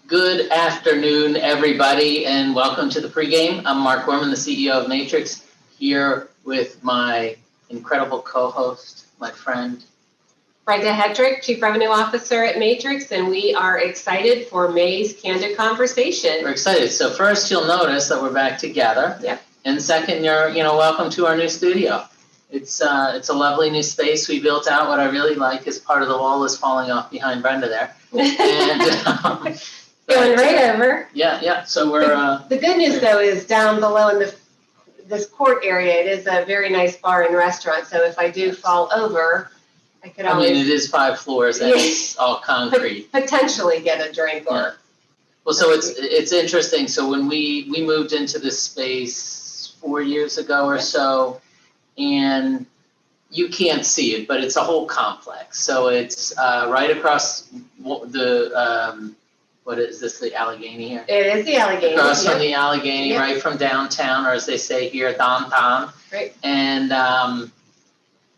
Good afternoon, everybody, and welcome to the pregame. I'm Mark Gorman, the CEO of Matrix, here with my incredible co-host, my friend, Brenda Hetrick, Chief Revenue Officer at Matrix, and we are excited for May's Candid Conversation. We're excited. So first, you'll notice that we're back together. Yep. And second, welcome to our new studio. It's a lovely new space we built out. What I really like is part of the wall is falling off behind Brenda there. And going right over. Yeah. So we're. The good news though is down below in this court area, it is a very nice bar and restaurant. So if I do fall over, I could always. I mean, it is 5 floors and it's all concrete. Potentially get a drink or. Yeah. Well, so it's interesting. So when we moved into this space 4 years ago or so, and you can't see it, but it's a whole complex. So it's right across the. What is this, the Allegheny here? It is the Allegheny. Across from the Allegheny, right from downtown, or as they say here, downtown. Right. And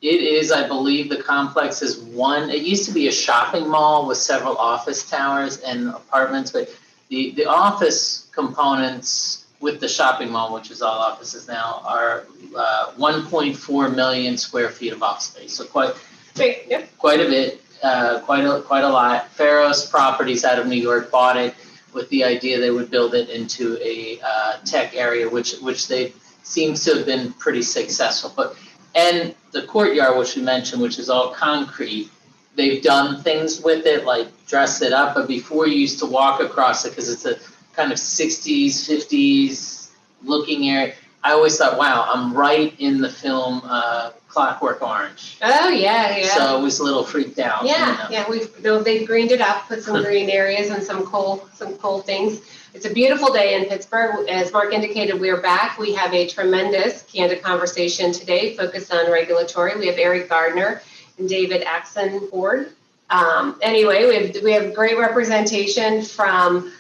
it is, I believe, the complex is it used to be a shopping mall with several office towers and apartments, but the office components with the shopping mall, which is all offices now, are 1.4 million square feet of office space. So quite a bit. Quite a lot. Faros Properties out of New York bought it with the idea they would build it into a tech area, which they seems to have been pretty successful. And the courtyard, which we mentioned, which is all concrete, they've done things with it, like dress it up. But before, you used to walk across it because it's a kind of 60s, 50s looking area. I always thought, wow, I'm right in the film Clockwork Orange. Oh yeah. So I was a little freaked out. Yeah. They've greened it up, put some green areas and some cool things. It's a beautiful day in Pittsburgh. As Mark indicated, we're back. We have a tremendous candid conversation today, focused on regulatory. We have Eriq Gardner and David Oxenford. Anyway, we have great representation from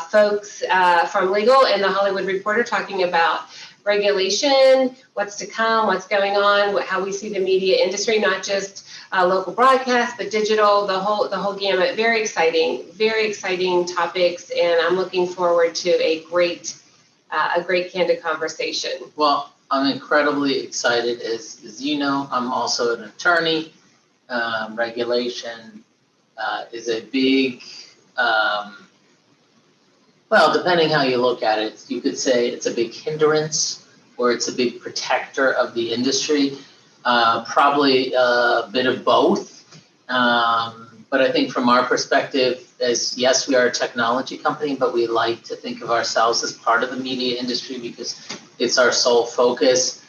folks from legal and the Hollywood Reporter talking about regulation, what's to come, what's going on, how we see the media industry, not just local broadcast, but digital, the whole gamut. Very exciting topics, and I'm looking forward to a great candid conversation. Well, I'm incredibly excited. As you know, I'm also an attorney. Regulation is a big, well, depending how you look at it, you could say it's a big hindrance or it's a big protector of the industry. Probably a bit of both. But I think from our perspective, yes, we are a technology company, but we like to think of ourselves as part of the media industry because it's our sole focus.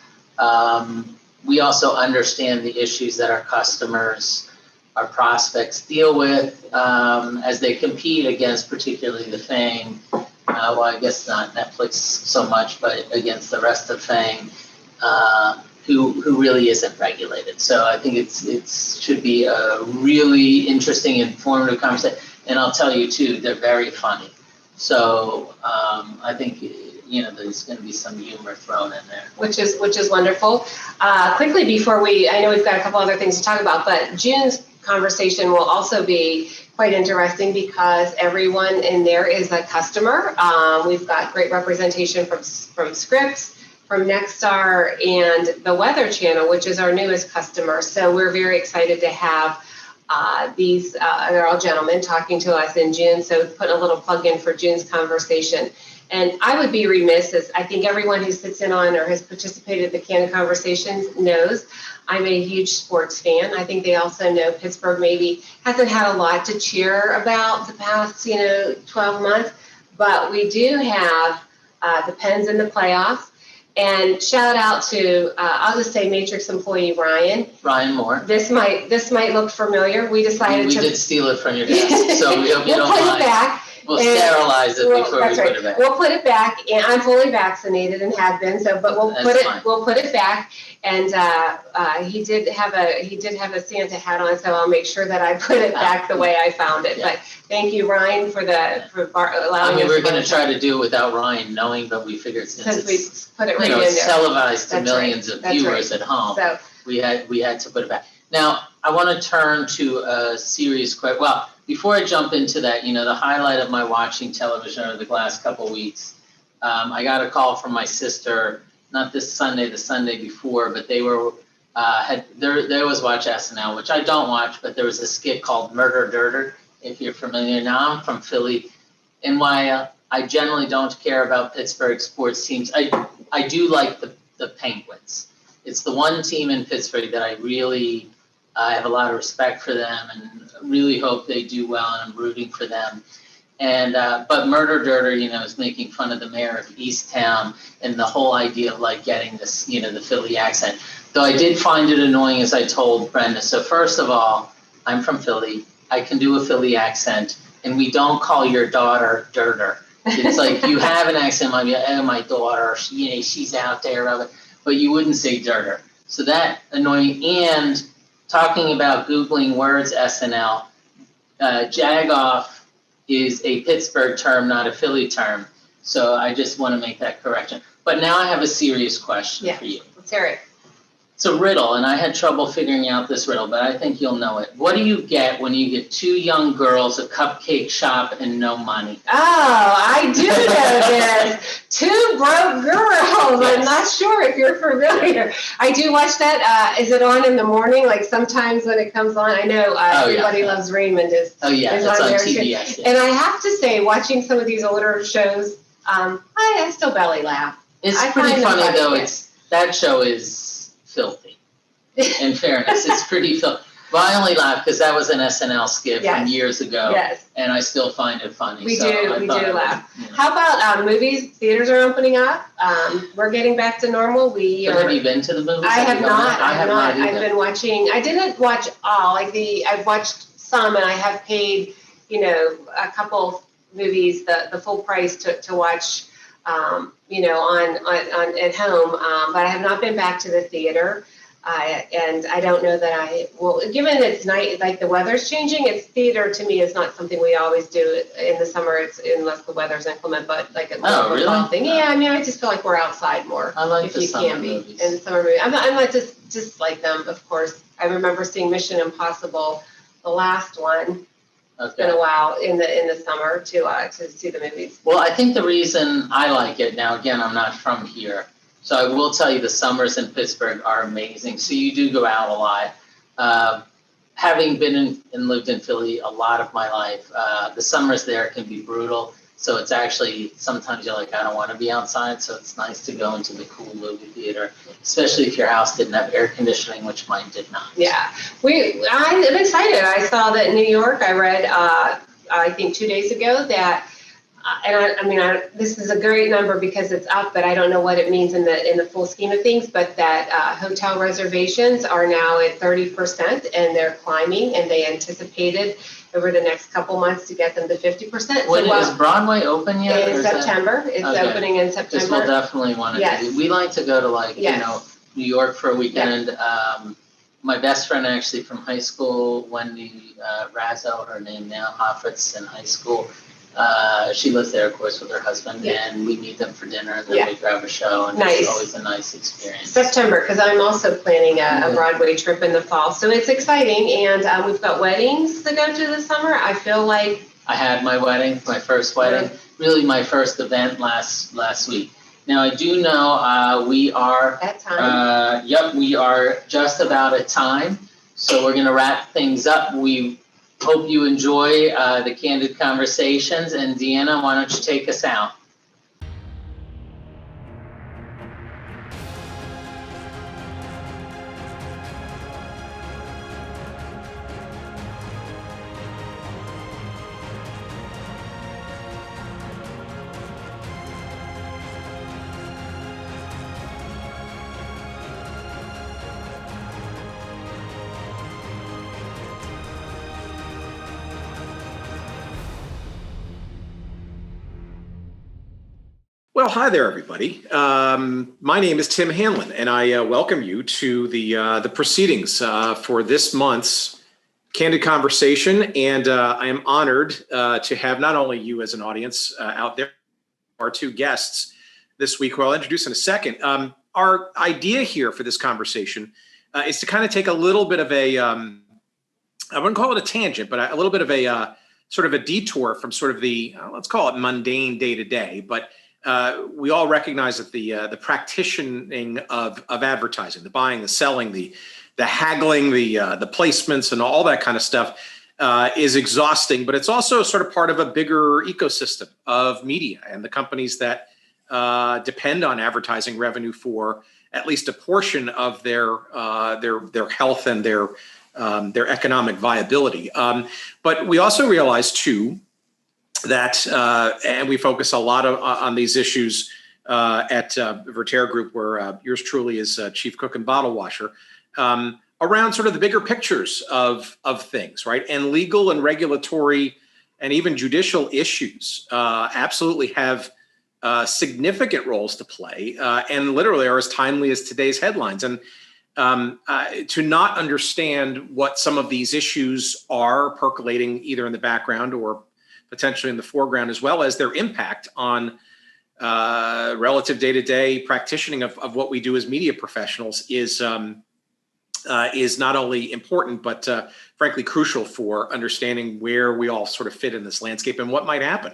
We also understand the issues that our customers, our prospects deal with as they compete against particularly the FANG, well, I guess not Netflix so much, but against the rest of FANG, who really isn't regulated. So I think it should be a really interesting, informative conversation. And I'll tell you too, they're very funny. So I think there's going to be some humor thrown in there, which is wonderful. Quickly before I know we've got a couple other things to talk about, but June's conversation will also be quite interesting because everyone in there is a customer. We've got great representation from Scripps, from Nexstar, and the Weather Channel, which is our newest customer. So we're very excited to have they're all gentlemen talking to us in June. So putting a little plug in for June's conversation. And I would be remiss, as I think everyone who sits in on or has participated in the Candid Conversations knows, I'm a huge sports fan. I think they also know Pittsburgh maybe hasn't had a lot to cheer about the past, 12 months, but we do have the Pens in the playoffs. And shout out to, I'll just say Matrix employee Ryan Moore. This might look familiar. We decided we did steal it from your desk, so we hope you don't mind. We'll put it back. We'll sterilize it before we put it back. We'll put it back, and I'm fully vaccinated and have been. So, but we'll put it back. And he did have a Santa hat on, so I'll make sure that I put it back the way I found it. Yeah. But thank you, Ryan, for allowing us. We're going to try to do it without Ryan knowing, but we figured since we put it right in there, televised to millions of viewers at home, so we had to put it back. Now, I want to turn to a serious question. Well, before I jump into that, the highlight of my watching television over the last couple of weeks, I got a call from my sister, not this Sunday, the Sunday before, but they were they always watch SNL, which I don't watch, but there was a skit called Moderator, if you're familiar. Now I'm from Philly, and why I generally don't care about Pittsburgh sports teams. I do like the Penguins. It's the one team in Pittsburgh that I really have a lot of respect for them and really hope they do well, and I'm rooting for them. And but Moderator, is making fun of the mayor of Easttown and the whole idea of like getting this, the Philly accent. Though I did find it annoying, as I told Brenda. So first of all, I'm from Philly. I can do a Philly accent, and we don't call your daughter Dirter. It's like you have an accent, might be, oh, my daughter, she's out there, but you wouldn't say Dirter. So that annoying. And talking about Googling words, SNL, jagoff is a Pittsburgh term, not a Philly term. So I just want to make that correction. But now I have a serious question for you. Let's hear it. It's a riddle, and I had trouble figuring out this riddle, but I think you'll know it. What do you get when you get two young girls, a cupcake shop, and no money? Oh, I do know this. Two broke girls. Yes. I'm not sure if you're familiar. I do watch that. Is it on in the morning? Like sometimes when it comes on, I know Everybody Loves Raymond is. Oh yeah, is it's on there TBS. Yes. And I have to say, watching some of these older shows, I still belly laugh. It's pretty funny though. That show is filthy. In fairness, it's pretty filthy. But I only laugh because that was an SNL skit from years ago, and I still find it funny. We do laugh. How about movies? Theaters are opening up. We're getting back to normal. Have you been to the movies? I have not. I have not. I've been watching. I didn't watch all. I've watched some, and I have paid, a couple movies the full price to watch. On at home, but I have not been back to the theater, and I don't know that I will. Given it's night, like the weather's changing, it's theater to me is not something we always do in the summer. It's unless the weather's inclement, but like a really? thing. Yeah, I mean, I just feel like we're outside more. I like if the you summer can movies. be in summer movies. I'm not just like them, of course. I remember seeing Mission Impossible, the last one. It's been a while in the summer to see the movies. Well, I think the reason I like it, now again, I'm not from here, so I will tell you the summers in Pittsburgh are amazing. So you do go out a lot. Having been and lived in Philly a lot of my life, the summers there can be brutal. So it's actually, sometimes you're like, I don't want to be outside. So it's nice to go into the cool movie theater, especially if your house didn't have air conditioning, which mine did not. Yeah, I'm excited. I saw that in New York, I read, I think 2 days ago that, this is a great number because it's up, but I don't know what it means in the full scheme of things, but that hotel reservations are now at 30% and they're climbing, and they anticipated over the next couple months to get them to 50%. When is Broadway open yet? In September. It's opening in September. Because we'll definitely want to do. We like to go to New York for a weekend. Yes. My best friend actually from high school, Wendy Razzo, her name now, Hoffitz in high school. She lives there, of course, with her husband, and we meet them for dinner, and then we grab a show, and it's always a nice experience. September, because I'm also planning a Broadway trip in the fall, so it's exciting, and we've got weddings to go to this summer. I feel like I had my wedding, my first wedding, really my first event last week. Now I do know we are at time. We are just about at time, so we're going to wrap things up. We hope you enjoy the Candid Conversations. And Deanna, why don't you take us out? Well, hi there, everybody. My name is Tim Hanlon, and I welcome you to the proceedings for this month's Candid Conversation. And I am honored to have not only you as an audience out there, our two guests this week, who I'll introduce in a second. Our idea here for this conversation is to kind of take a little bit of a, I wouldn't call it a tangent, but a little bit of a sort of a detour from sort of the, let's call it mundane day to day, but we all recognize that the practicing of advertising, the buying, the selling, the haggling, the placements and all that kind of stuff is exhausting, but it's also sort of part of a bigger ecosystem of media and the companies that depend on advertising revenue for at least a portion of their health and their economic viability. But we also realize too that, and we focus a lot on these issues at Vertere Group, where yours truly is chief cook and bottle washer, around sort of the bigger pictures of things, right? And legal and regulatory and even judicial issues absolutely have significant roles to play and literally are as timely as today's headlines. And to not understand what some of these issues are percolating either in the background or potentially in the foreground, as well as their impact on relative day-to-day practicing of what we do as media professionals is not only important, but frankly crucial for understanding where we all sort of fit in this landscape and what might happen.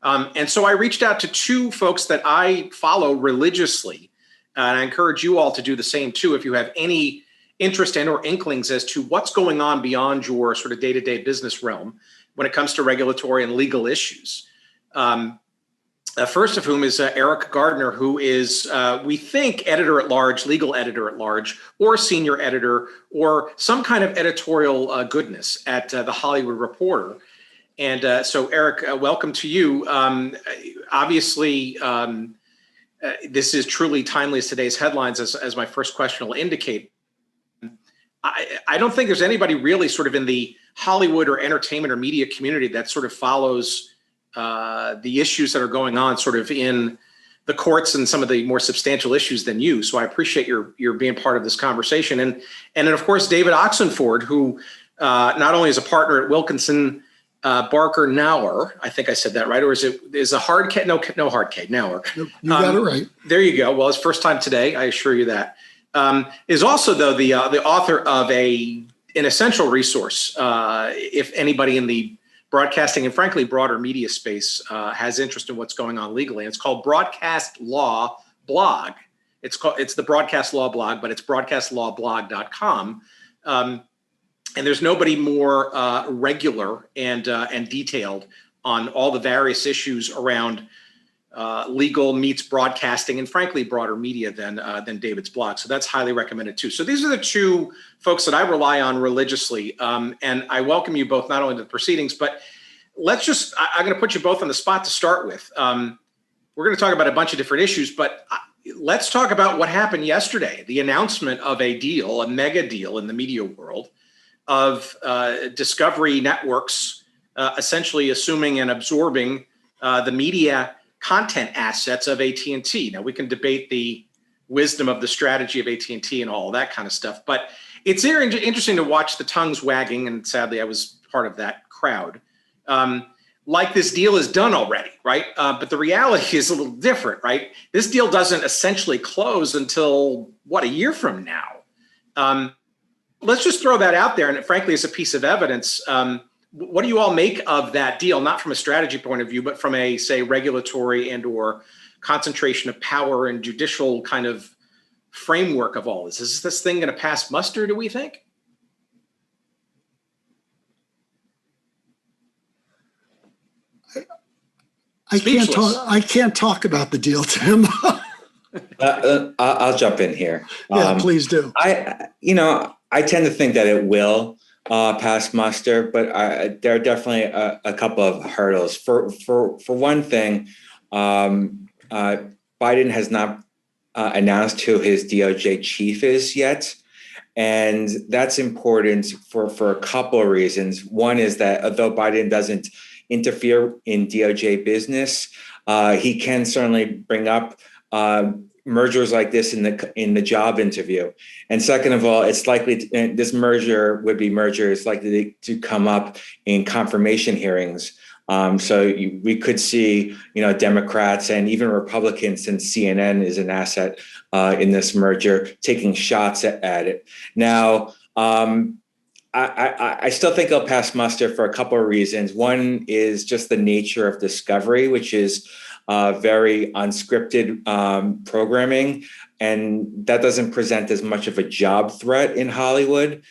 And so I reached out to two folks that I follow religiously, and I encourage you all to do the same too if you have any interest and or inklings as to what's going on beyond your sort of day-to-day business realm when it comes to regulatory and legal issues. First of whom is Eriq Gardner, who is, we think, editor-at-large, legal editor-at-large, or senior editor, or some kind of editorial goodness at The Hollywood Reporter. And so, Eriq, welcome to you. Obviously, this is truly timely as today's headlines, as my first question will indicate. I don't think there's anybody really sort of in the Hollywood or entertainment or media community that sort of follows the issues that are going on sort of in the courts and some of the more substantial issues than you. So I appreciate your being part of this conversation. And then, of course, David Oxenford, who not only is a partner at Wilkinson, Barker Knauer, I think I said that right, or is a hard K? No hard K, Knauer. You got it right. There you go. Well, it's first time today, I assure you that. Is also though the author of an essential resource if anybody in the broadcasting and frankly broader media space has interest in what's going on legally. And it's called Broadcast Law Blog. It's the Broadcast Law Blog, but it's broadcastlawblog.com. And there's nobody more regular and detailed on all the various issues around legal meets broadcasting and frankly broader media than David's blog. So that's highly recommended too. So these are the two folks that I rely on religiously. And I welcome you both not only to the proceedings, but I'm going to put you both on the spot to start with. We're going to talk about a bunch of different issues, but let's talk about what happened yesterday. The announcement of a deal, a mega deal in the media world of Discovery Networks essentially assuming and absorbing the media content assets of AT&T. Now, we can debate the wisdom of the strategy of AT&T and all that kind of stuff, but it's very interesting to watch the tongues wagging, and sadly, I was part of that crowd. Like this deal is done already, right? But the reality is a little different, right? This deal doesn't essentially close until, what, a year from now? Let's just throw that out there, and frankly, as a piece of evidence, what do you all make of that deal, not from a strategy point of view, but from a, say, regulatory and or concentration of power and judicial kind of framework of all this? Is this thing going to pass muster, do we think? I can't talk about the deal, Tim. I'll jump in here. Yeah, please do. I tend to think that it will pass muster, but there are definitely a couple of hurdles. For one thing, Biden has not announced who his DOJ chief is yet. And that's important for a couple of reasons. One is that although Biden doesn't interfere in DOJ business, he can certainly bring up mergers like this in the job interview. And second of all, it's likely this merger is likely to come up in confirmation hearings. So we could see, Democrats and even Republicans, since CNN is an asset in this merger, taking shots at it. Now, I still think it'll pass muster for a couple of reasons. One is just the nature of Discovery, which is very unscripted programming, and that doesn't present as much of a job threat in Hollywood.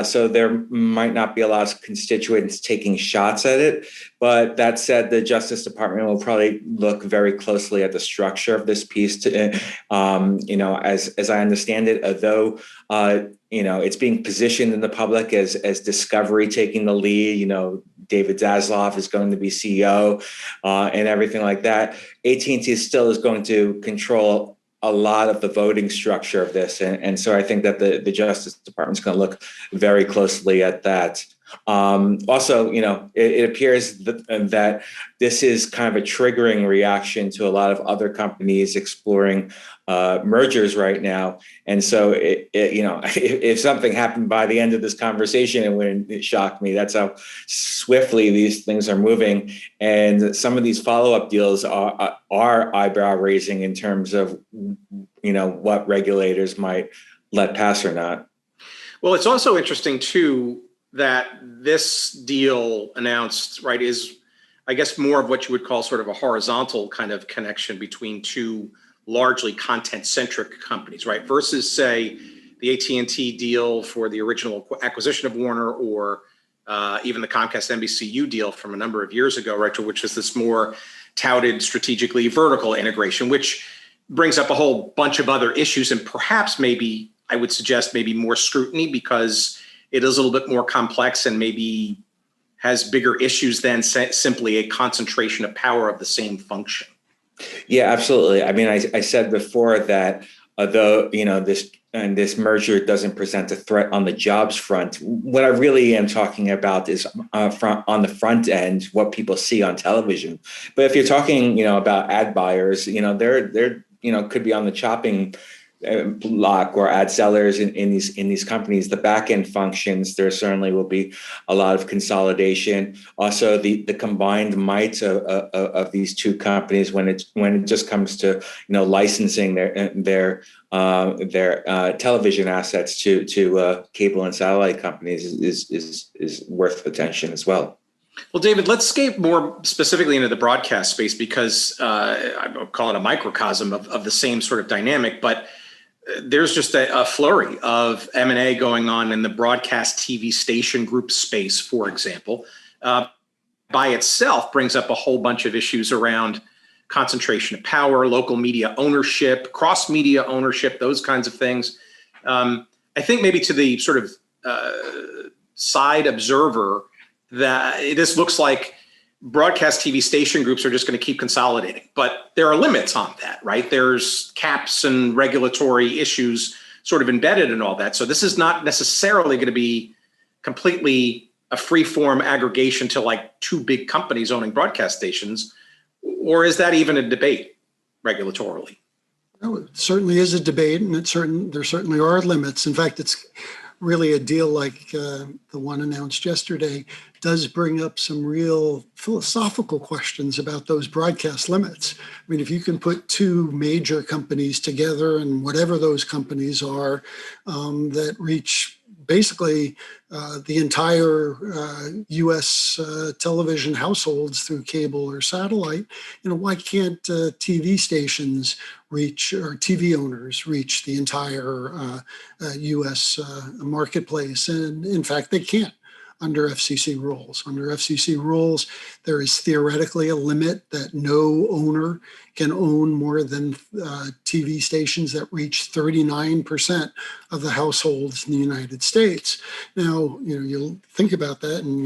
So there might not be a lot of constituents taking shots at it. But that said, the Justice Department will probably look very closely at the structure of this piece. To, as I understand it, although it's being positioned in the public as Discovery taking the lead. David Zaslav is going to be CEO and everything like that. AT&T still is going to control a lot of the voting structure of this. And so I think that the Justice Department is going to look very closely at that. Also, it appears that this is kind of a triggering reaction to a lot of other companies exploring mergers right now. And so, if something happened by the end of this conversation, it wouldn't shock me. That's how swiftly these things are moving. And some of these follow-up deals are eyebrow raising in terms of, what regulators might let pass or not. Well, it's also interesting too that this deal announced, right, is, I guess, more of what you would call sort of a horizontal kind of connection between two largely content-centric companies, right, versus, say, the AT&T deal for the original acquisition of Warner, or even the Comcast NBCU deal from a number of years ago, right, which is this more touted strategically vertical integration, which brings up a whole bunch of other issues, and perhaps maybe, I would suggest, maybe more scrutiny, because it is a little bit more complex and maybe has bigger issues than simply a concentration of power of the same function. Yeah, absolutely. I mean, I said before that although this merger doesn't present a threat on the jobs front, what I really am talking about is on the front end, what people see on television. But if you're talking, about ad buyers, they're could be on the chopping block, or ad sellers in these companies. The back end functions, there certainly will be a lot of consolidation. Also, the combined might of these two companies, when it just comes to licensing their television assets to cable and satellite companies is worth attention as well. Well, David, let's escape more specifically into the broadcast space, because I'll call it a microcosm of the same sort of dynamic, but there's just a flurry of M&A going on in the broadcast TV station group space, for example. By itself brings up a whole bunch of issues around concentration of power, local media ownership, cross-media ownership, those kinds of things. I think maybe to the sort of side observer, that this looks like broadcast TV station groups are just going to keep consolidating, but there are limits on that, right? There's caps and regulatory issues sort of embedded in all that. So this is not necessarily going to be completely a free-form aggregation to like two big companies owning broadcast stations, or is that even a debate regulatorily? No, it certainly is a debate, and there certainly are limits. In fact, it's really a deal like the one announced yesterday does bring up some real philosophical questions about those broadcast limits. I mean, if you can put two major companies together, and whatever those companies are, that reach basically the entire U.S. television households through cable or satellite, why can't TV stations reach, or TV owners reach the entire U.S. marketplace? And in fact, they can't under FCC rules. Under FCC rules, there is theoretically a limit that no owner can own more than TV stations that reach 39% of the households in the United States. Now, you'll think about that, and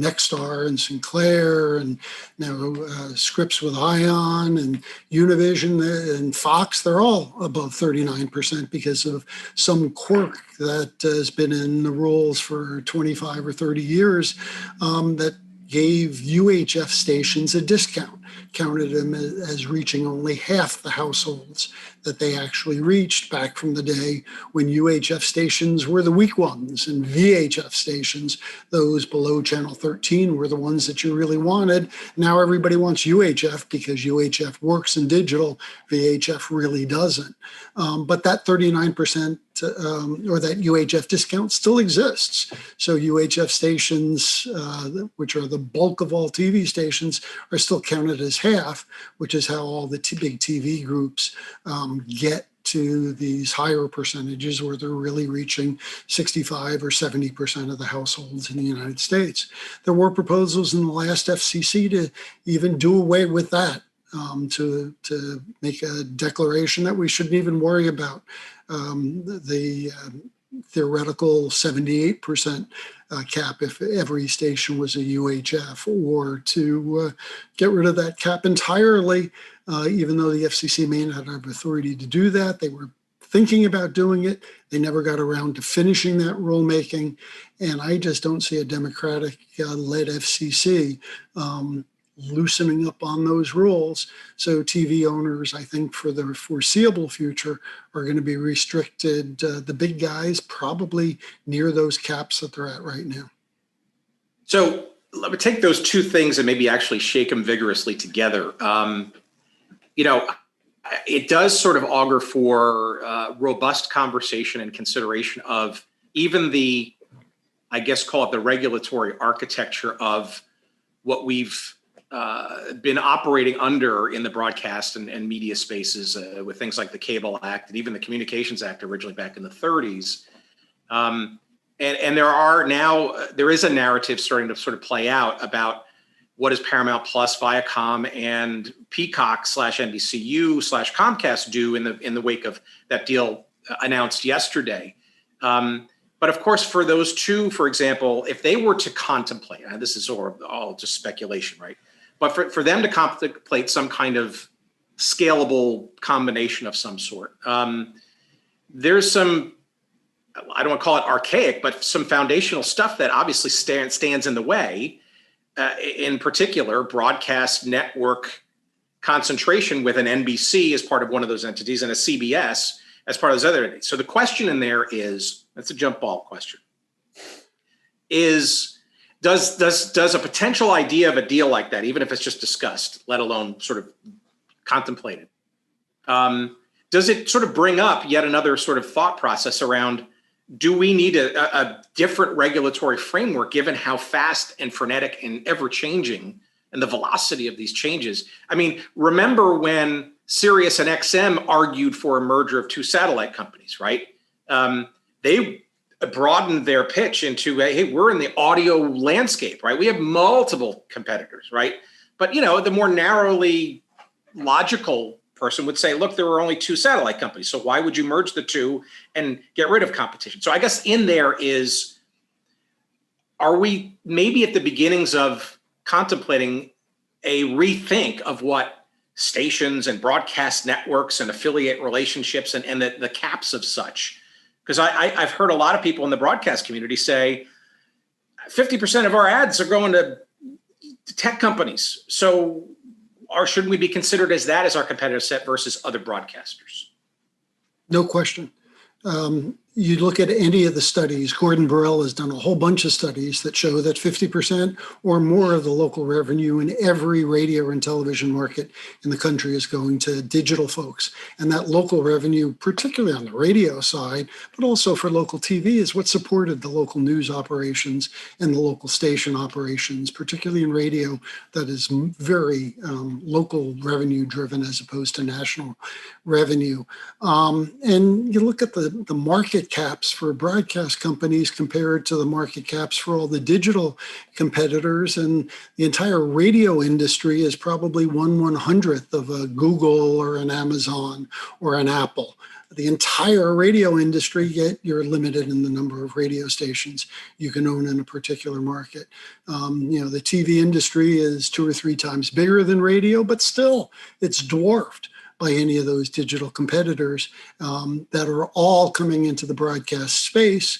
Nexstar and Sinclair, and now Scripps with Ion and Univision and Fox, they're all above 39% because of some quirk that has been in the rules for 25 or 30 years that gave UHF stations a discount, counted them as reaching only half the households that they actually reached back from the day when UHF stations were the weak ones, and VHF stations, those below channel 13, were the ones that you really wanted. Now everybody wants UHF because UHF works in digital, VHF really doesn't. But that 39% or that UHF discount still exists. So UHF stations, which are the bulk of all TV stations, are still counted as half, which is how all the big TV groups get to these higher percentages where they're really reaching 65 or 70% of the households in the United States. There were proposals in the last FCC to even do away with that, to make a declaration that we shouldn't even worry about the theoretical 78% cap if every station was a UHF, or to get rid of that cap entirely, even though the FCC may not have authority to do that. They were thinking about doing it. They never got around to finishing that rulemaking. And I just don't see a Democratic-led FCC loosening up on those rules. So TV owners, I think for the foreseeable future, are going to be restricted, the big guys, probably near those caps that they're at right now. So let me take those two things and maybe actually shake them vigorously together. It does sort of augur for robust conversation and consideration of even the, I guess, call it the regulatory architecture of what we've been operating under in the broadcast and media spaces with things like the Cable Act and even the Communications Act originally back in the 30s. And there is a narrative starting to sort of play out about what does Paramount Plus, Viacom, and Peacock /NBCU/Comcast do in the wake of that deal announced yesterday. But of course, for those two, for example, if they were to contemplate, and this is all just speculation, right? But for them to contemplate some kind of scalable combination of some sort, there's some, I don't want to call it archaic, but some foundational stuff that obviously stands in the way. In particular, broadcast network concentration with an NBC as part of one of those entities and a CBS as part of those other entities. So the question in there is, that's a jump ball question, is does a potential idea of a deal like that, even if it's just discussed, let alone sort of contemplated, does it sort of bring up yet another sort of thought process around, do we need a different regulatory framework given how fast and frenetic and ever-changing and the velocity of these changes? I mean, remember when Sirius and XM argued for a merger of two satellite companies, right? They broadened their pitch into, hey, we're in the audio landscape, right? We have multiple competitors, right? But, the more narrowly logical person would say, look, there were only two satellite companies, so why would you merge the two and get rid of competition? So I guess in there is, are we maybe at the beginnings of contemplating a rethink of what stations and broadcast networks and affiliate relationships and the caps of such? Because I've heard a lot of people in the broadcast community say 50% of our ads are going to tech companies. So should we be considered as that as our competitive set versus other broadcasters? No question. You look at any of the studies, Gordon Burrell has done a whole bunch of studies that show that 50% or more of the local revenue in every radio and television market in the country is going to digital folks. And that local revenue, particularly on the radio side, but also for local TV, is what supported the local news operations and the local station operations, particularly in radio, that is very local revenue driven as opposed to national revenue. And you look at the market caps for broadcast companies compared to the market caps for all the digital competitors, and the entire radio industry is probably 1/100th of a Google or an Amazon or an Apple. The entire radio industry, yet you're limited in the number of radio stations you can own in a particular market. The TV industry is 2 or 3 times bigger than radio, but still it's dwarfed by any of those digital competitors that are all coming into the broadcast space,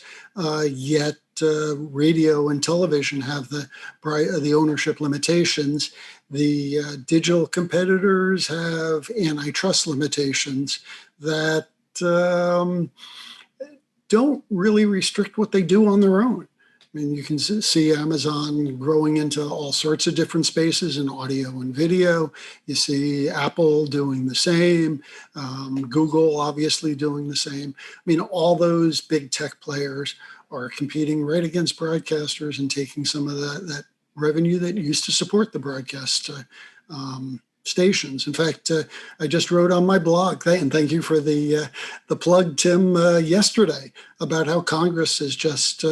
yet radio and television have the ownership limitations. The digital competitors have antitrust limitations that don't really restrict what they do on their own. I mean, you can see Amazon growing into all sorts of different spaces in audio and video. You see Apple doing the same, Google obviously doing the same. I mean, all those big tech players are competing right against broadcasters and taking some of that revenue that used to support the broadcast stations. In fact, I just wrote on my blog, and thank you for the plug, Tim, yesterday, about how Congress has just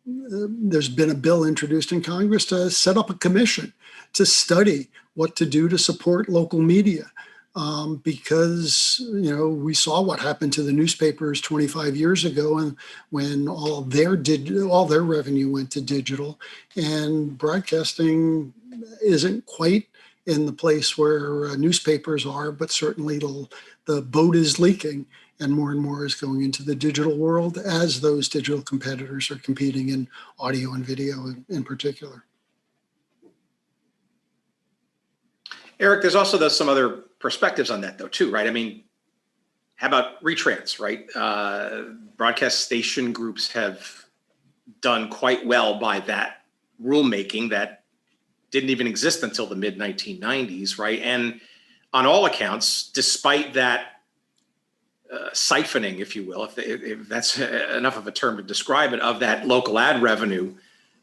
there's been a bill introduced in Congress to set up a commission to study what to do to support local media. Because we saw what happened to the newspapers 25 years ago, and when all their revenue went to digital, and broadcasting isn't quite in the place where newspapers are, but certainly the boat is leaking, and more is going into the digital world as those digital competitors are competing in audio and video in particular. Eriq, there's also some other perspectives on that though too, right? I mean, how about retrans, right? Broadcast station groups have done quite well by that rulemaking that didn't even exist until the mid 1990s, right? And on all accounts, despite that siphoning, if you will, if that's enough of a term to describe it, of that local ad revenue,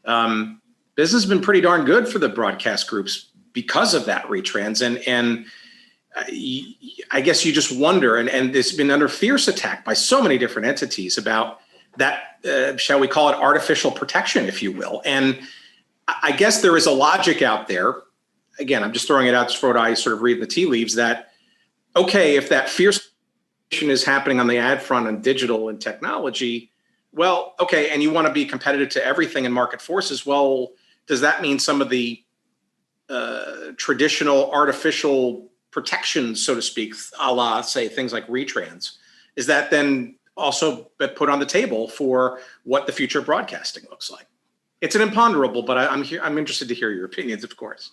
business has been pretty darn good for the broadcast groups because of that retrans. And I guess you just wonder, and it's been under fierce attack by so many different entities about that, shall we call it artificial protection, if you will. And I guess there is a logic out there. Again, I'm just throwing it out just for what I sort of read in the tea leaves, that, okay, if that fierce is happening on the ad front and digital and technology, well, okay, and you want to be competitive to everything in market forces, well, does that mean some of the traditional artificial protections, so to speak, a la, say, things like retrans, is that then also put on the table for what the future of broadcasting looks like? It's an imponderable, but I'm interested to hear your opinions, of course.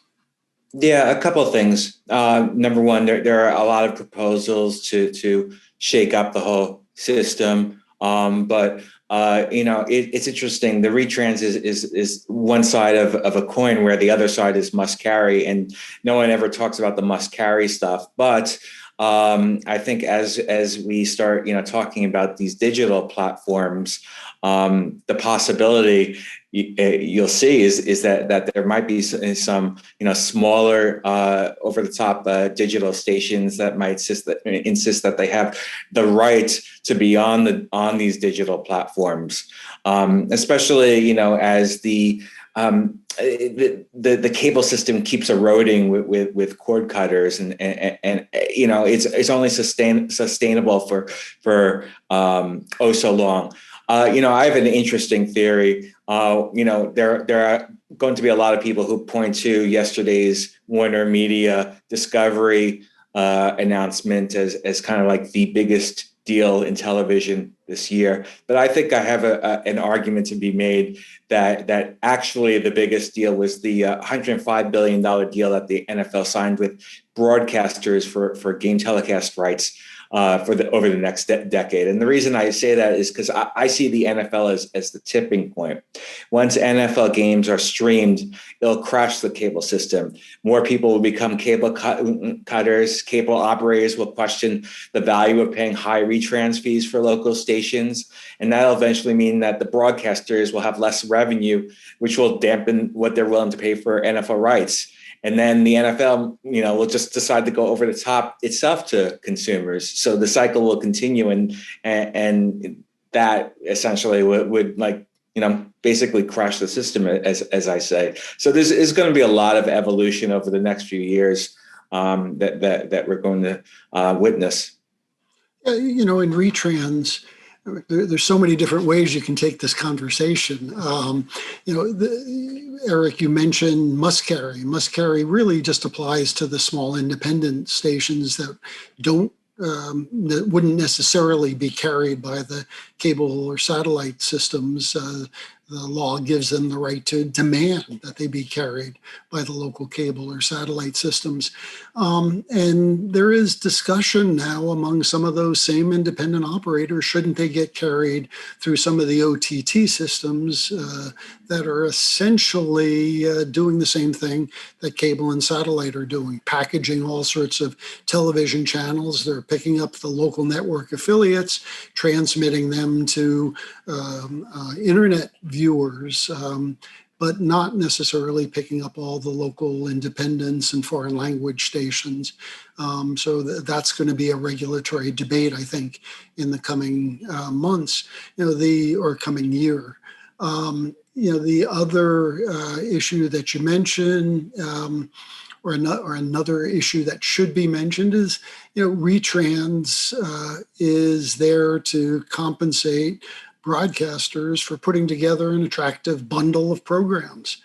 Yeah, a couple of things. Number one, there are a lot of proposals to shake up the whole system, but it's interesting. The retrans is one side of a coin, where the other side is must carry, and no one ever talks about the must carry stuff. But I think as we start talking about these digital platforms, the possibility you'll see is that there might be some smaller over the top digital stations that might insist that they have the right to be on these digital platforms, especially as the cable system keeps eroding with cord cutters, and it's only sustainable for so long. I have an interesting theory. There are going to be a lot of people who point to yesterday's Warner Media Discovery announcement as kind of like the biggest deal in television this year. But I think I have an argument to be made that actually the biggest deal was the $105 billion deal that the NFL signed with broadcasters for game telecast rights over the next decade. And the reason I say that is because I see the NFL as the tipping point. Once NFL games are streamed, it'll crash the cable system. More people will become cable cutters. Cable operators will question the value of paying high retrans fees for local stations. And that'll eventually mean that the broadcasters will have less revenue, which will dampen what they're willing to pay for NFL rights. And then the NFL, will just decide to go over the top itself to consumers. So the cycle will continue, and that essentially would basically crash the system, as I say. So there's is going to be a lot of evolution over the next few years that we're going to witness. In retrans, there's so many different ways you can take this conversation. Eriq, you mentioned must carry. Must carry really just applies to the small independent stations that that wouldn't necessarily be carried by the cable or satellite systems the law gives them the right to demand that they be carried by the local cable or satellite systems. And there is discussion now among some of those same independent operators, shouldn't they get carried through some of the OTT systems that are essentially doing the same thing that cable and satellite are doing, packaging all sorts of television channels. They're picking up the local network affiliates, transmitting them to internet viewers, but not necessarily picking up all the local independents and foreign language stations. So that's going to be a regulatory debate, I think, in the coming months, or coming year. The other issue that you mentioned, or another issue that should be mentioned is, retrans is there to compensate broadcasters for putting together an attractive bundle of programs.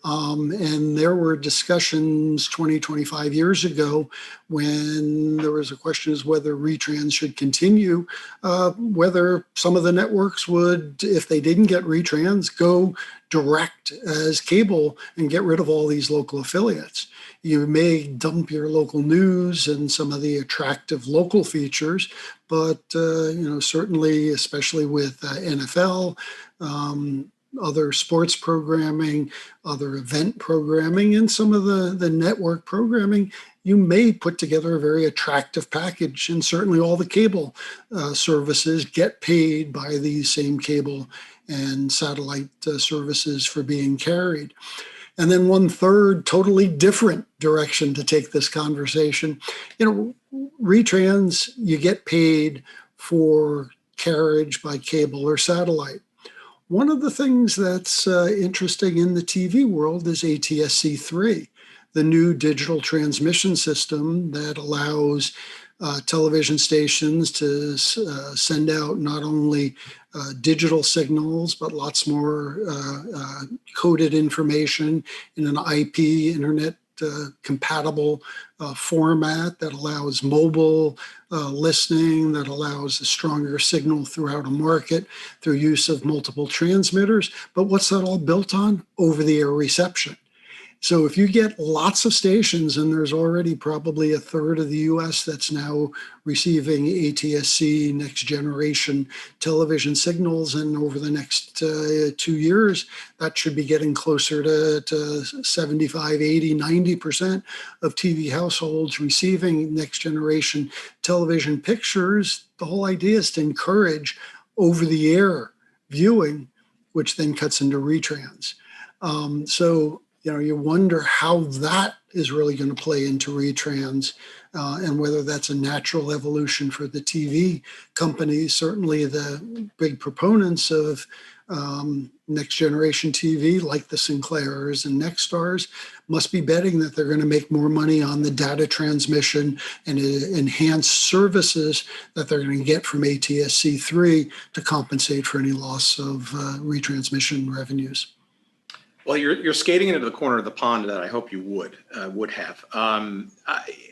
And there were discussions 20, 25 years ago when there was a question as whether retrans should continue, whether some of the networks would, if they didn't get retrans, go direct as cable and get rid of all these local affiliates. You may dump your local news and some of the attractive local features, but certainly, especially with NFL, other sports programming, other event programming, and some of the network programming, you may put together a very attractive package. And certainly all the cable services get paid by these same cable and satellite services for being carried. And then one third, totally different direction to take this conversation. Retrans, you get paid for carriage by cable or satellite. One of the things that's interesting in the TV world is ATSC3, the new digital transmission system that allows television stations to send out not only digital signals, but lots more coded information in an IP, internet compatible format that allows mobile listening, that allows a stronger signal throughout a market through use of multiple transmitters. But what's that all built on? Over-the-air reception. So if you get lots of stations, and there's already probably a third of the US that's now receiving ATSC next generation television signals, and over the next 2 years, that should be getting closer to 75, 80, 90% of TV households receiving next generation television pictures. The whole idea is to encourage over-the-air viewing, which then cuts into retrans. You wonder how that is really going to play into retrans and whether that's a natural evolution for the TV companies. Certainly the big proponents of next generation TV, like the Sinclairs and Nexstars, must be betting that they're going to make more money on the data transmission and enhanced services that they're going to get from ATSC3 to compensate for any loss of retransmission revenues. Well, you're skating into the corner of the pond that I hope you would have.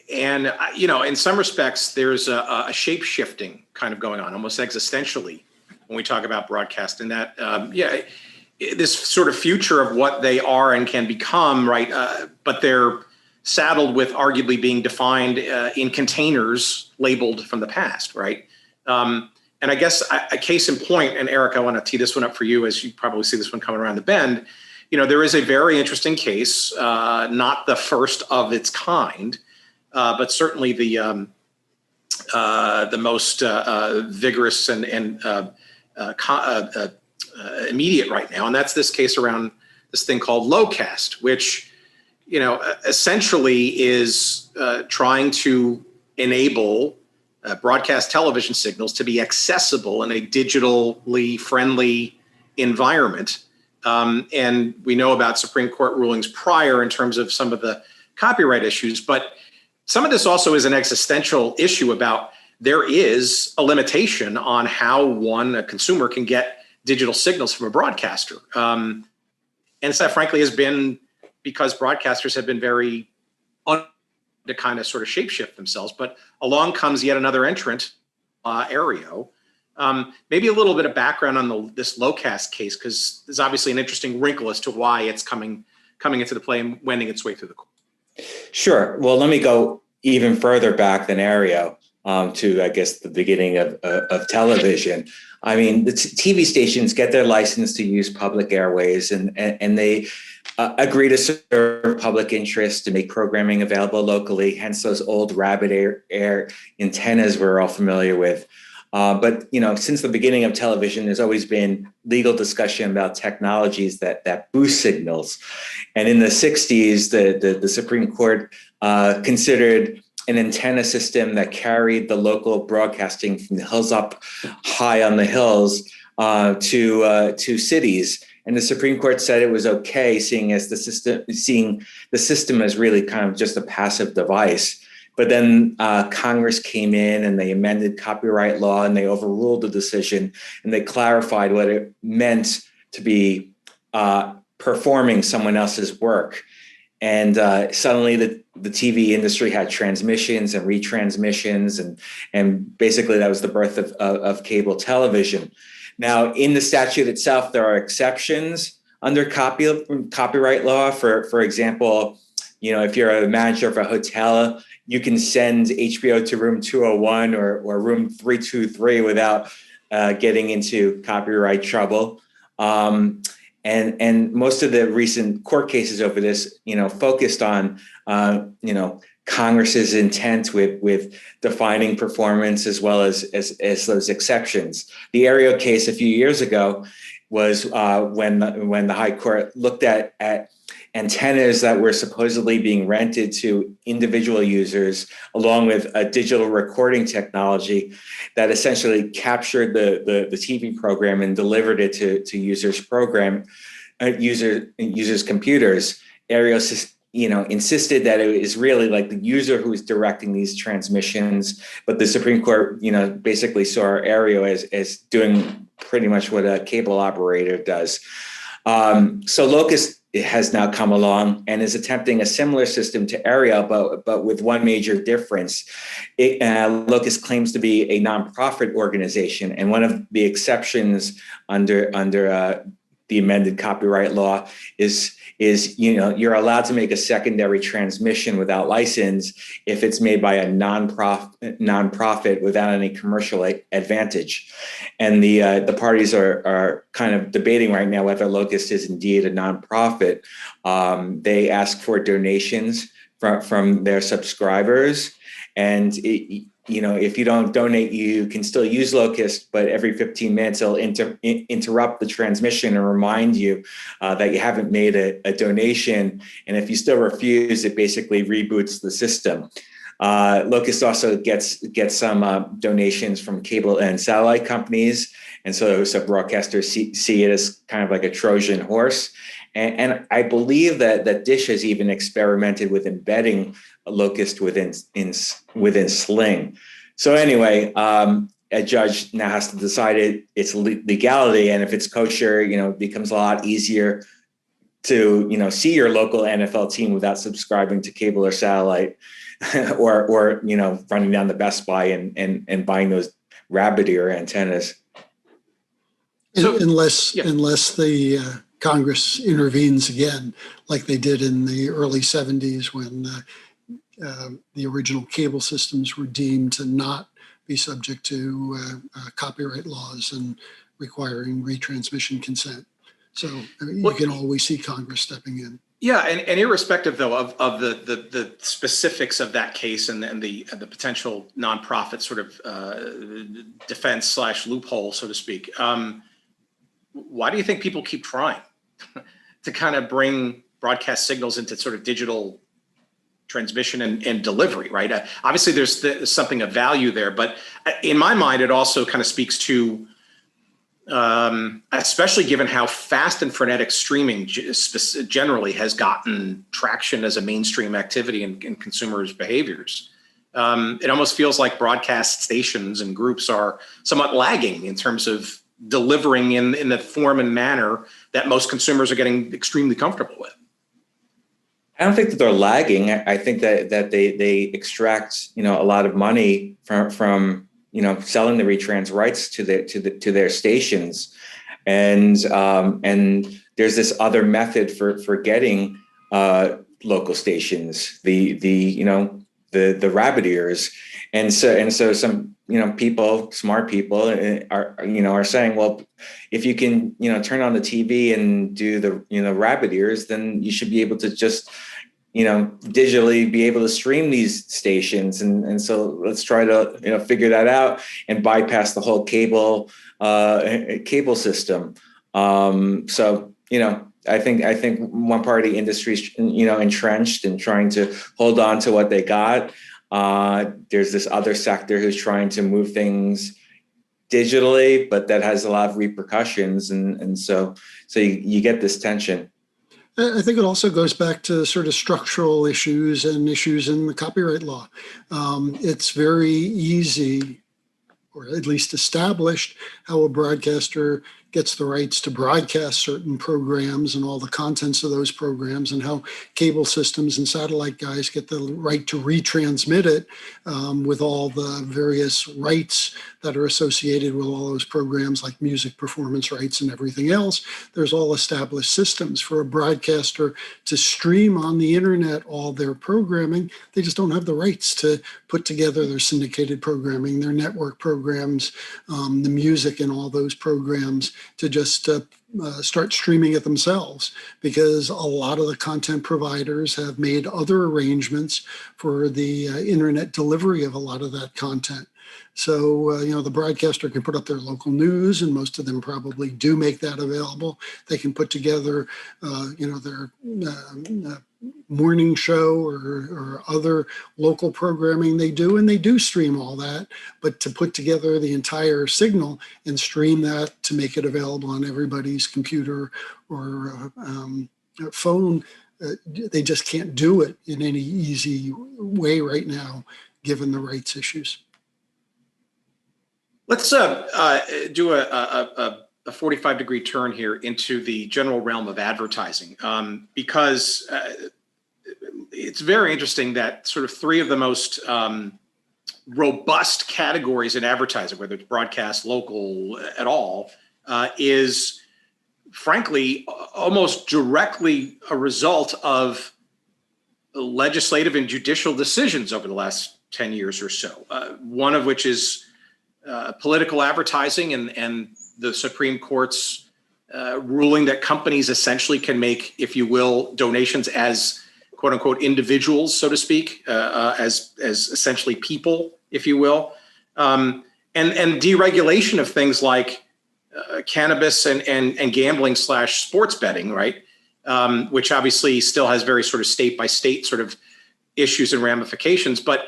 In some respects, there's a shape shifting kind of going on, almost existentially, when we talk about broadcast. And that, this sort of future of what they are and can become, right? But they're saddled with arguably being defined in containers labeled from the past, right? And I guess a case in point, and Eriq, I want to tee this one up for you, as you probably see this one coming around the bend. There is a very interesting case, not the first of its kind, but certainly the most vigorous and immediate right now, and that's this case around this thing called Lowcast, which essentially is trying to enable broadcast television signals to be accessible in a digitally friendly environment. And we know about Supreme Court rulings prior in terms of some of the copyright issues, but some of this also is an existential issue about there is a limitation on how a consumer can get digital signals from a broadcaster. And that frankly has been because broadcasters have been very to kind of sort of shapeshift themselves, but along comes yet another entrant, Aereo, Maybe a little bit of background on this low-cast case, because there's obviously an interesting wrinkle as to why it's coming into the play and wending its way through the court. Sure. Well, let me go even further back than Aereo to, I guess, the beginning of television. I mean, the TV stations get their license to use public airways, and they agree to serve public interest to make programming available locally, hence those old rabbit air antennas we're all familiar with. But, since the beginning of television, there's always been legal discussion about technologies that boost signals. And in the 60s, the Supreme Court considered an antenna system that carried the local broadcasting from the hills up high on the hills to cities. And the Supreme Court said it was okay, seeing the system as really kind of just a passive device. But then Congress came in and they amended copyright law and they overruled the decision and they clarified what it meant to be performing someone else's work. And suddenly the TV industry had transmissions and retransmissions, and basically that was the birth of cable television. Now, in the statute itself, there are exceptions under copyright law. For example, if you're a manager of a hotel, you can send HBO to room 201 or room 323 without getting into copyright trouble. And most of the recent court cases over this, focused on, Congress's intent with defining performance as well as those exceptions. The Eriq case a few years ago was when the High Court looked at antennas that were supposedly being rented to individual users, along with a digital recording technology that essentially captured the TV program and delivered it to users' computers. Eriq, insisted that it is really like the user who is directing these transmissions, but the Supreme Court, basically saw Eriq as doing pretty much what a cable operator does. So Locust has now come along and is attempting a similar system to Eriq, but with one major difference. Locust claims to be a nonprofit organization, and one of the exceptions under the amended copyright law is you're allowed to make a secondary transmission without license if it's made by a nonprofit without any commercial advantage. And the parties are kind of debating right now whether Locust is indeed a nonprofit. They ask for donations from their subscribers, and if you don't donate, you can still use Locust, but every 15 minutes it'll interrupt the transmission and remind you that you haven't made a donation. And if you still refuse, it basically reboots the system. Locust also gets some donations from cable and satellite companies, and so broadcasters see it as kind of like a Trojan horse. And I believe that Dish has even experimented with embedding Locust within Sling. So anyway, a judge now has to decide its legality, and if it's kosher, it becomes a lot easier to see your local NFL team without subscribing to cable or satellite, or running down to Best Buy and buying those rabbit ear antennas. So, unless the Congress intervenes again, like they did in the early 70s when the original cable systems were deemed to not be subject to copyright laws and requiring retransmission consent. So you can always see Congress stepping in. Yeah, and irrespective though of the specifics of that case and the potential nonprofit sort of defense / loophole, so to speak, why do you think people keep trying to kind of bring broadcast signals into sort of digital transmission and delivery, right? Obviously, there's something of value there, but in my mind, it also kind of speaks to, especially given how fast and frenetic streaming generally has gotten traction as a mainstream activity in consumers' behaviors. It almost feels like broadcast stations and groups are somewhat lagging in terms of delivering in the form and manner that most consumers are getting extremely comfortable with. I don't think that they're lagging. I think that they extract a lot of money from selling the retrans rights to their stations, and there's this other method for getting local stations, the rabbit ears, and so some people, smart people, are saying, well, if you can turn on the TV and do the rabbit ears, then you should be able to just digitally be able to stream these stations, and so let's try to figure that out and bypass the whole cable system. So I think one part of the industry is entrenched and trying to hold on to what they got. There's this other sector who's trying to move things digitally, but that has a lot of repercussions, and so you get this tension. I think it also goes back to sort of structural issues and issues in the copyright law. It's very easy, or at least established, how a broadcaster gets the rights to broadcast certain programs and all the contents of those programs, and how cable systems and satellite guys get the right to retransmit it with all the various rights that are associated with all those programs, like music performance rights and everything else. There's all established systems for a broadcaster to stream on the internet all their programming. They just don't have the rights to put together their syndicated programming, their network programs, the music and all those programs, to just start streaming it themselves, because a lot of the content providers have made other arrangements for the internet delivery of a lot of that content. So, the broadcaster can put up their local news, and most of them probably do make that available. They can put together, their morning show or other local programming they do, and they do stream all that. But to put together the entire signal and stream that to make it available on everybody's computer or phone, they just can't do it in any easy way right now, given the rights issues. Let's do a 45-degree turn here into the general realm of advertising, because it's very interesting that sort of three of the most robust categories in advertising, whether it's broadcast, local, at all, is frankly almost directly a result of legislative and judicial decisions over the last 10 years or so, one of which is political advertising and the Supreme Court's ruling that companies essentially can make, if you will, donations as quote unquote individuals, so to speak, as essentially people, if you will, and deregulation of things like cannabis and gambling / sports betting, right? Which obviously still has very sort of state by state sort of issues and ramifications. But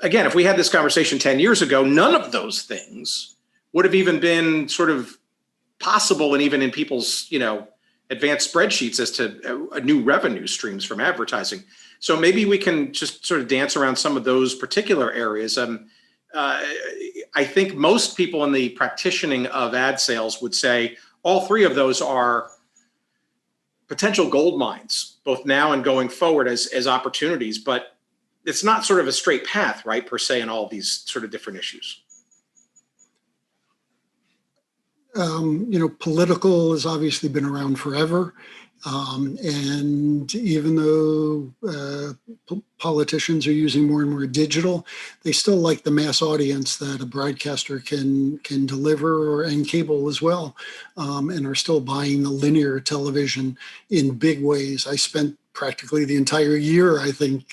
again, if we had this conversation 10 years ago, none of those things would have even been sort of possible, and even in people's, advanced spreadsheets as to new revenue streams from advertising. So maybe we can just sort of dance around some of those particular areas. I think most people in the practicing of ad sales would say all three of those are potential gold mines, both now and going forward as opportunities, but it's not sort of a straight path, right, per se, in all these sort of different issues. Political has obviously been around forever. And even though politicians are using more and more digital, they still like the mass audience that a broadcaster can deliver, and cable as well, and are still buying the linear television in big ways. I spent practically the entire year, I think,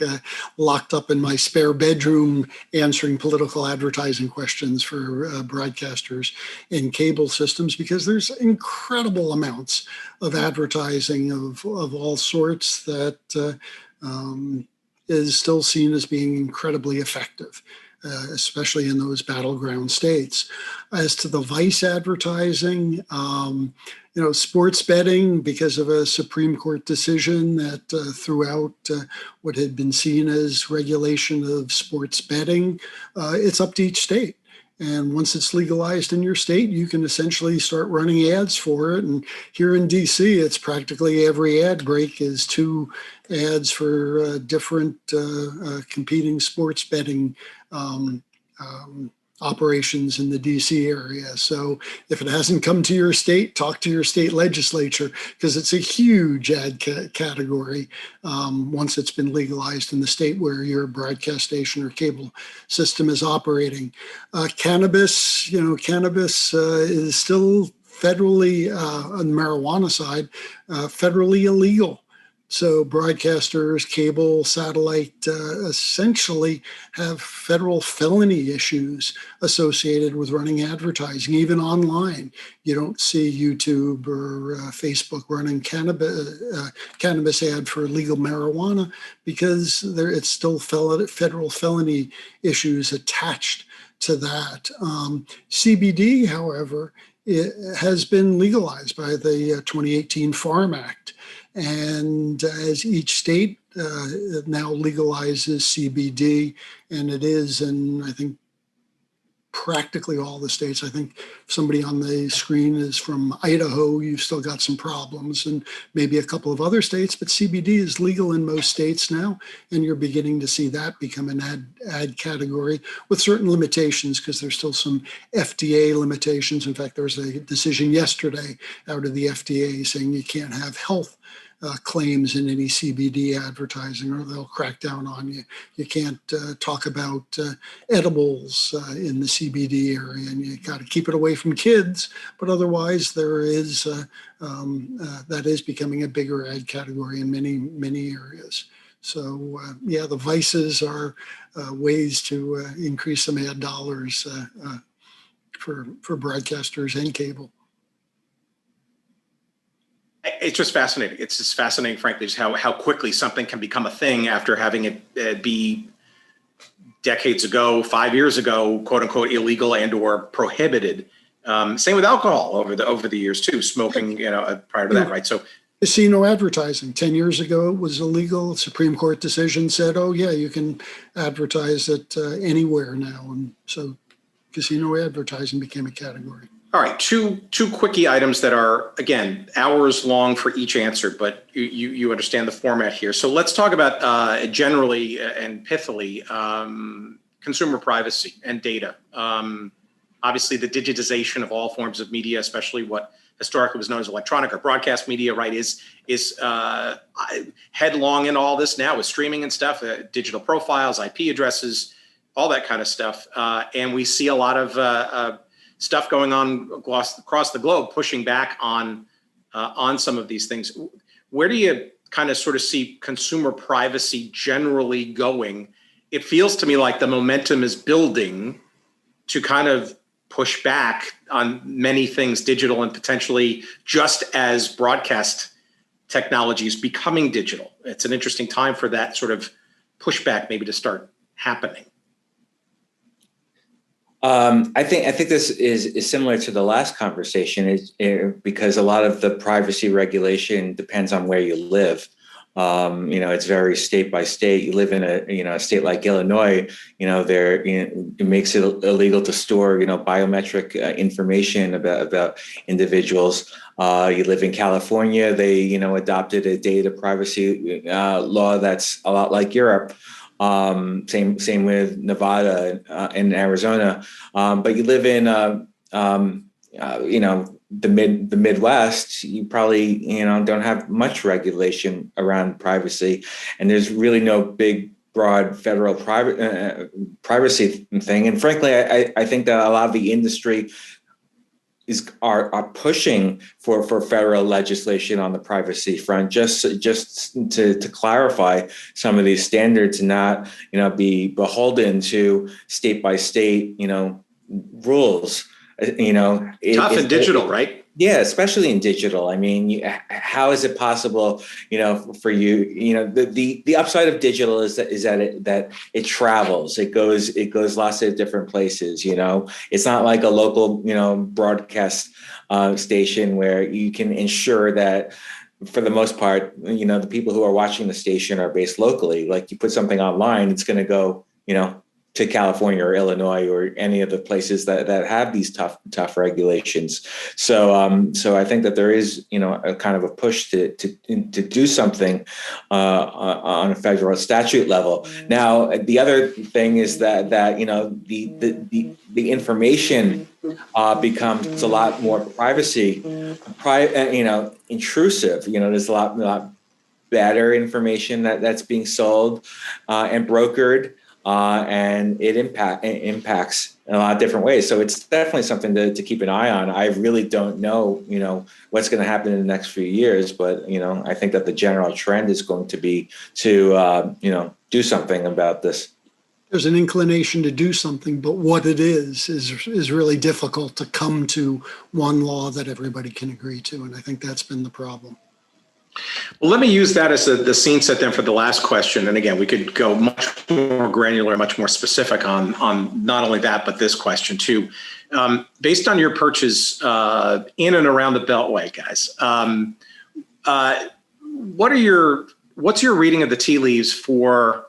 locked up in my spare bedroom answering political advertising questions for broadcasters in cable systems, because there's incredible amounts of advertising of all sorts that is still seen as being incredibly effective, especially in those battleground states. As to the vice advertising, sports betting, because of a Supreme Court decision that threw out what had been seen as regulation of sports betting, it's up to each state. And once it's legalized in your state, you can essentially start running ads for it. And here in DC, it's practically every ad break is 2 ads for different competing sports betting operations in the DC area. So if it hasn't come to your state, talk to your state legislature, because it's a huge ad category once it's been legalized in the state where your broadcast station or cable system is operating. Cannabis, cannabis is still federally, on the marijuana side, federally illegal. So broadcasters, cable, satellite, essentially have federal felony issues associated with running advertising, even online. You don't see YouTube or Facebook running cannabis ad for legal marijuana because it's still federal felony issues attached to that. CBD, however, it has been legalized by the 2018 Farm Act. And as each state now legalizes CBD, and it is in, I think, practically all the states. I think somebody on the screen is from Idaho. You've still got some problems, and maybe a couple of other states, but CBD is legal in most states now, and you're beginning to see that become an ad category with certain limitations, because there's still some FDA limitations. In fact, there was a decision yesterday out of the FDA saying you can't have health claims in any CBD advertising, or they'll crack down on you. You can't talk about edibles in the CBD area, and you got to keep it away from kids. But otherwise, there is that is becoming a bigger ad category in many areas. So yeah, the vices are ways to increase some ad dollars for broadcasters and cable. It's just fascinating. It's just fascinating, frankly, just how quickly something can become a thing after having it be decades ago, 5 years ago, quote unquote, illegal and or prohibited. Same with alcohol over the years too, smoking, prior to that, right? So casino advertising, 10 years ago, it was illegal. Supreme Court decision said, oh yeah, you can advertise it anywhere now. And so casino advertising became a category. All right, two quickie items that are, again, hours long for each answer, but you understand the format here. So let's talk about generally and pithily consumer privacy and data. Obviously, the digitization of all forms of media, especially what historically was known as electronic or broadcast media, right, is headlong in all this now with streaming and stuff, digital profiles, IP addresses, all that kind of stuff. And we see a lot of stuff going on across the globe, pushing back on some of these things. Where do you kind of sort of see consumer privacy generally going? It feels to me like the momentum is building to kind of push back on many things digital, and potentially just as broadcast technology is becoming digital. It's an interesting time for that sort of pushback maybe to start happening. I think this is similar to the last conversation, because a lot of the privacy regulation depends on where you live. It's very state by state. You live in a state like Illinois, it makes it illegal to store, biometric information about individuals. You live in California, they, adopted a data privacy law that's a lot like Europe. Same with Nevada and Arizona. But you live in, the Midwest, you probably, don't have much regulation around privacy, and there's really no big, broad federal privacy thing. And frankly, I think that a lot of the industry are pushing for federal legislation on the privacy front, just to clarify some of these standards and not, be beholden to state by state, rules. Tough in digital, right? Yeah, especially in digital. I mean, how is it possible, for you, the upside of digital is that it travels. It goes lots of different places. It's not like a local, broadcast station where you can ensure that, for the most part, the people who are watching the station are based locally. Like, you put something online, it's going to go, to California or Illinois or any of the places that have these tough regulations. So I think that there is, a kind of a push to do something on a federal statute level. Now, the other thing is that the information becomes a lot more intrusive. There's a lot better information that's being sold and brokered. And it impacts in a lot of different ways. So it's definitely something to keep an eye on. I really don't know, what's going to happen in the next few years, but, I think that the general trend is going to be to, do something about this. There's an inclination to do something, but what it is really difficult to come to one law that everybody can agree to. And I think that's been the problem. Well, let me use that as the scene set then for the last question. And again, we could go much more granular, much more specific on not only that, but this question too. Based on your purchase in and around the Beltway, guys, what's your reading of the tea leaves for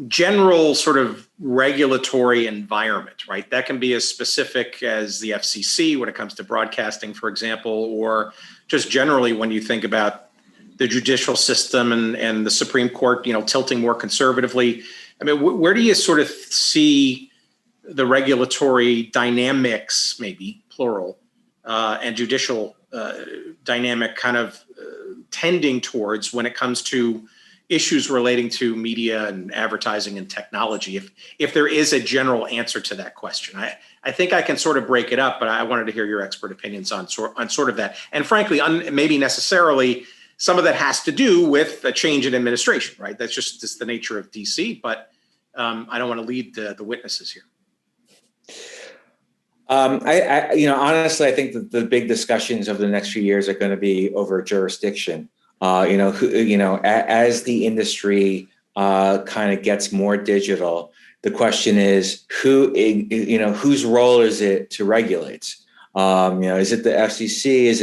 general sort of regulatory environment, right? That can be as specific as the FCC when it comes to broadcasting, for example, or just generally when you think about the judicial system and the Supreme Court, tilting more conservatively. I mean, where do you sort of see the regulatory dynamics, maybe plural, and judicial dynamic kind of tending towards when it comes to issues relating to media and advertising and technology, if there is a general answer to that question? I think I can sort of break it up, but I wanted to hear your expert opinions on sort of that. And frankly, maybe necessarily some of that has to do with a change in administration, right? That's just the nature of DC, but I don't want to lead the witnesses here. Honestly, I think that the big discussions over the next few years are going to be over jurisdiction. As the industry kind of gets more digital, the question is whose role is it to regulate? Is it the FCC? Is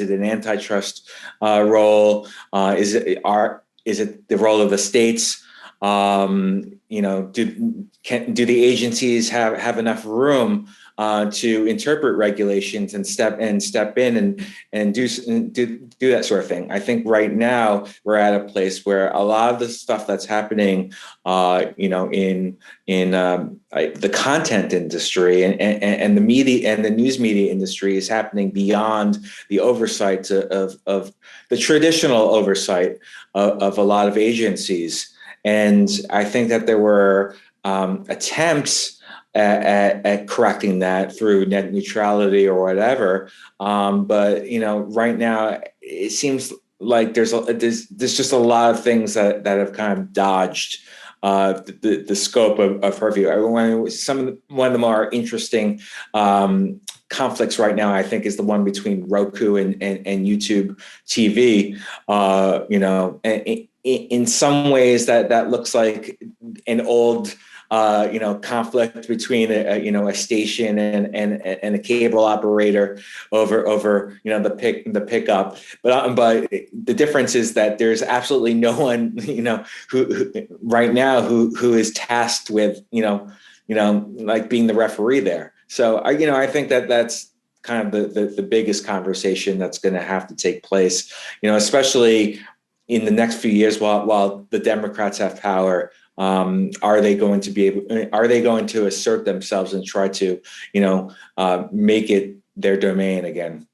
it an antitrust role? Is it the role of the states? Do the agencies have enough room to interpret regulations and step in and do that sort of thing? I think right now we're at a place where a lot of the stuff that's happening, in the content industry and the media and the news media industry is happening beyond the oversight of the traditional oversight of a lot of agencies. And I think that there were attempts at correcting that through net neutrality or whatever. But right now it seems like there's just a lot of things that have kind of dodged the scope of her view. One of the more interesting conflicts right now, I think, is the one between Roku and YouTube TV. In some ways that looks like an old conflict between a station and a cable operator over the pickup, but the difference is that there's absolutely no one who right now who is tasked with like being the referee there. So I think that's kind of the biggest conversation that's going to have to take place, especially in the next few years while the Democrats have power. Are they going to assert themselves and try to, make it their domain again?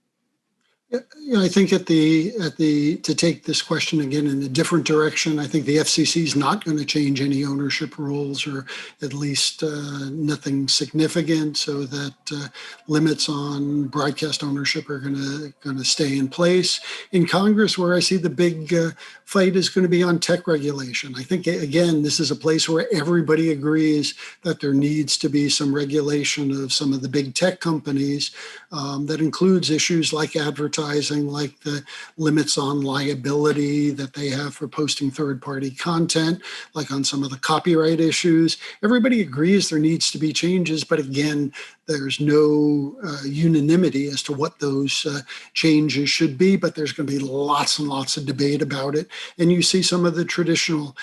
I think to take this question again in a different direction, I think the FCC is not going to change any ownership rules, or at least nothing significant, so that limits on broadcast ownership are going to stay in place. In Congress, where I see the big fight is going to be on tech regulation. I think, again, this is a place where everybody agrees that there needs to be some regulation of some of the big tech companies that includes issues like advertising, like the limits on liability that they have for posting third-party content, like on some of the copyright issues. Everybody agrees there needs to be changes, but again, there's no unanimity as to what those changes should be, but there's going to be lots and lots of debate about it. And you see some of the traditional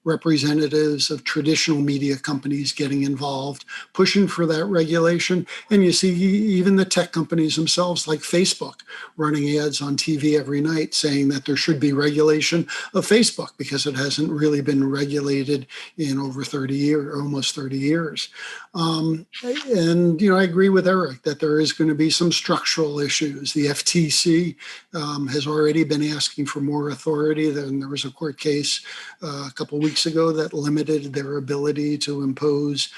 representatives of traditional media companies getting involved, pushing for that regulation. And you see even the tech companies themselves, like Facebook, running ads on TV every night saying that there should be regulation of Facebook because it hasn't really been regulated in over 30 years, almost 30 years. And, I agree with Eriq that there is going to be some structural issues. The FTC has already been asking for more authority. Then there was a court case a couple of weeks ago that limited their ability to impose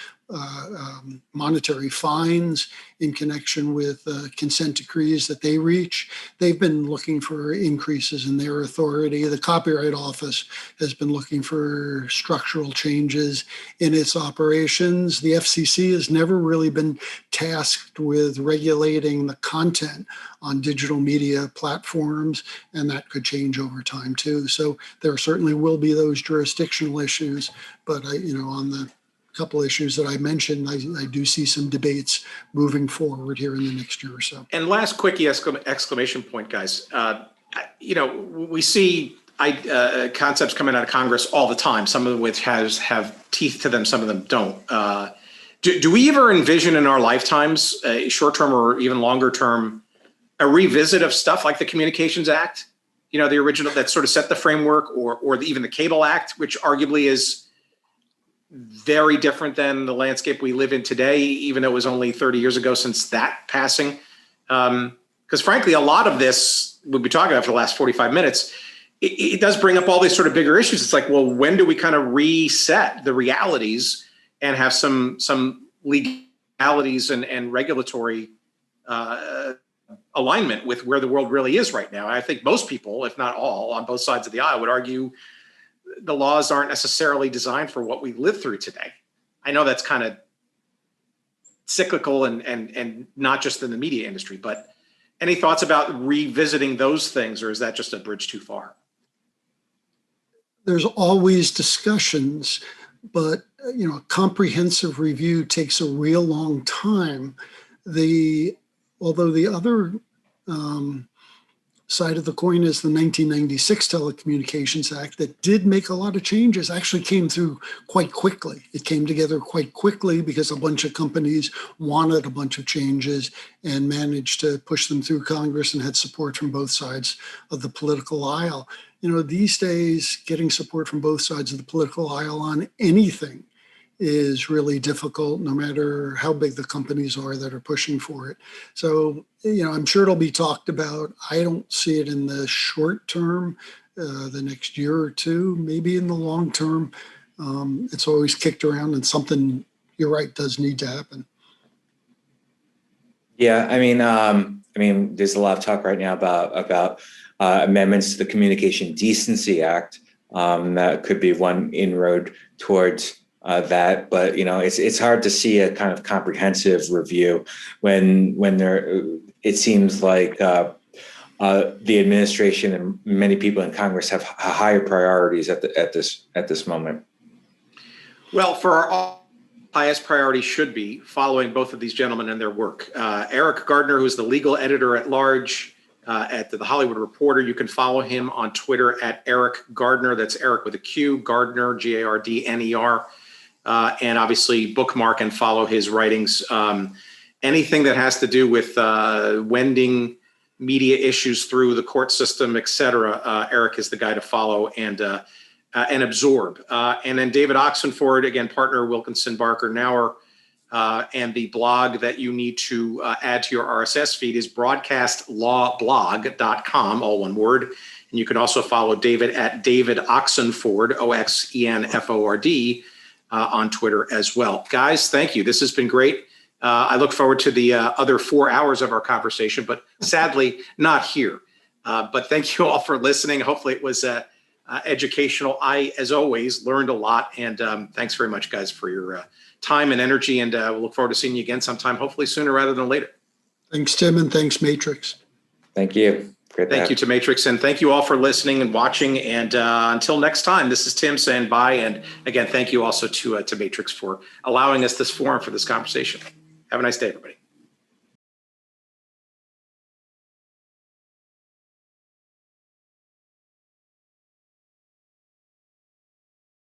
monetary fines in connection with consent decrees that they reach. They've been looking for increases in their authority. The Copyright Office has been looking for structural changes in its operations. The FCC has never really been tasked with regulating the content on digital media platforms, and that could change over time too. So there certainly will be those jurisdictional issues, but on the couple issues that I mentioned, I do see some debates moving forward here in the next year or so. And last quickie exclamation point, guys. We see concepts coming out of Congress all the time, some of which have teeth to them, some of them don't. Do we ever envision in our lifetimes, short-term or even longer-term, a revisit of stuff like the Communications Act, the original that sort of set the framework, or even the Cable Act, which arguably is very different than the landscape we live in today, even though it was only 30 years ago since that passing? Because frankly, a lot of this we'll be talking about for the last 45 minutes, it does bring up all these sort of bigger issues. It's like, well, when do we kind of reset the realities and have some legalities and regulatory alignment with where the world really is right now? I think most people, if not all, on both sides of the aisle would argue the laws aren't necessarily designed for what we live through today. I know that's kind of cyclical and not just in the media industry, but any thoughts about revisiting those things, or is that just a bridge too far? There's always discussions, but a comprehensive review takes a real long time. Although the other side of the coin is the 1996 Telecommunications Act that did make a lot of changes, actually came through quite quickly. It came together quite quickly because a bunch of companies wanted a bunch of changes and managed to push them through Congress and had support from both sides of the political aisle. These days, getting support from both sides of the political aisle on anything is really difficult, no matter how big the companies are that are pushing for it. So, I'm sure it'll be talked about. I don't see it in the short term, the next year or two, maybe in the long term. It's always kicked around, and something, you're right, does need to happen. Yeah, I mean, there's a lot of talk right now about amendments to the Communication Decency Act. That could be one inroad towards that, but it's hard to see a kind of comprehensive review when it seems like the administration and many people in Congress have higher priorities at this moment. Well, for our highest priority should be following both of these gentlemen and their work. Eriq Gardner, who is the legal editor at large at the Hollywood Reporter. You can follow him on Twitter at Eriq Gardner. That's Eriq with a Q, Gardner, Gardner. And obviously bookmark and follow his writings. Anything that has to do with wending media issues through the court system, et cetera, Eriq is the guy to follow and absorb. And then David Oxenford, again, partner Wilkinson, Barker, Knauer, and the blog that you need to add to your RSS feed is broadcastlawblog.com, all one word. And you can also follow David at David Oxenford, Oxenford, on Twitter as well. Guys, thank you. This has been great. I look forward to the other 4 hours of our conversation, but sadly not here. But thank you all for listening. Hopefully it was educational. I, as always, learned a lot. And thanks very much, guys, for your time and energy. And we'll look forward to seeing you again sometime, hopefully sooner rather than later. Thanks, Tim, and thanks, Matrix. Thank you. Thank you to Matrix, and thank you all for listening and watching. And until next time, this is Tim saying bye. And again, thank you also to Matrix for allowing us this forum for this conversation. Have a nice day, everybody.